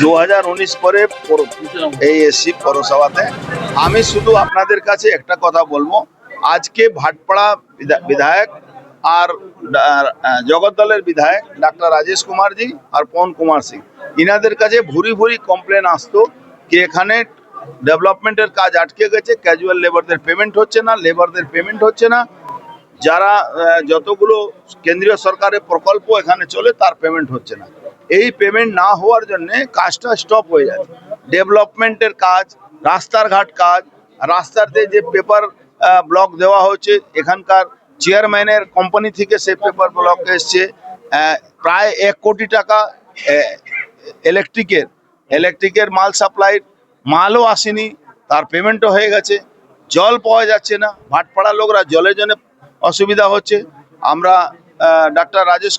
2019 পরে এই এসছি পৌরসভাতে। আমি শুধু আপনাদের কাছে একটা কথা বলবো, আজকে ভাটপাড়া বিধায়ক আর জগদ্দলের বিধায়ক ডাক্তার রাজেশ কুমার জি আর পवन কুমার সিং, ইনাদের কাছে ভুরি ভুরি কমপ্লেন আসতো কি এখানে ডেভেলপমেন্টের কাজ আটকে গেছে, ক্যাজুয়াল লেবারদের পেমেন্ট হচ্ছে না, লেবারদের পেমেন্ট হচ্ছে না, যারা যতগুলো কেন্দ্রীয় সরকারের প্রকল্প এখানে চলে তার পেমেন্ট হচ্ছে না। এই পেমেন্ট না হওয়ার জন্য কাজটা স্টপ হয়ে যাচ্ছে। ডেভেলপমেন্টের কাজ, রাস্তার ঘাট কাজ, রাস্তাতে যে পেপার ব্লক দেওয়া হচ্ছে, এখানকার চেয়ারম্যানের কোম্পানি থেকে সে পেপার ব্লক এসছে। প্রায় 1 কোটি টাকা ইলেকট্রিকের মাল সাপ্লাইর মালও আসেনি, তার পেমেন্টও হয়ে গেছে। জল পাওয়া যাচ্ছে না, ভাটপাড়ার লোকরা জলের জন্য অসুবিধা হচ্ছে। আমরা ডাক্তার রাজেশ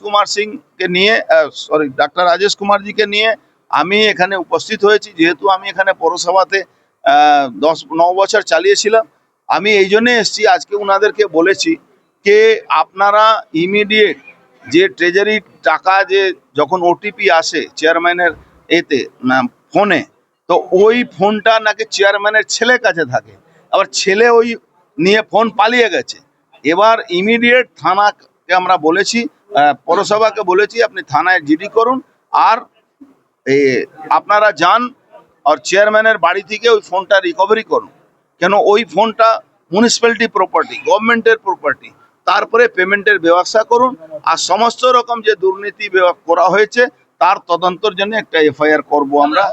কুমারজিকে নিয়ে আমি এখানে উপস্থিত হয়েছি, যেহেতু আমি এখানে পৌরসভাতে 9 বছর চালিয়েছিলাম। আমি এই জন্যে এসেছি, আজকে ওনাদেরকে বলেছি যে আপনারা ইমিডিয়েট যে ট্রেজারি টাকা যে যখন ওটিপি আসে চেয়ারম্যানের ফোনে, তো ওই ফোনটা নাকি চেয়ারম্যানের ছেলের কাছে থাকে, আবার ছেলে ওই নিয়ে ফোন পালিয়ে গেছে। এবার ইমিডিয়েট থানাকে আমরা বলেছি, পৌরসভাকে বলেছি আপনি থানায় জিডি করুন, আর আপনারা যান আর চেয়ারম্যানের বাড়ি থেকে ওই ফোনটা রিকভারি করুন। কেন ওই ফোনটা মিউনিসিপ্যালিটি প্রপার্টি, গভর্নমেন্টের প্রপার্টি। তারপরে পেমেন্টের ব্যবস্থা করুন, আর সমস্ত রকম যে দুর্নীতি করা হয়েছে তার তদন্তের জন্য একটা এফআইআর করব আমরা।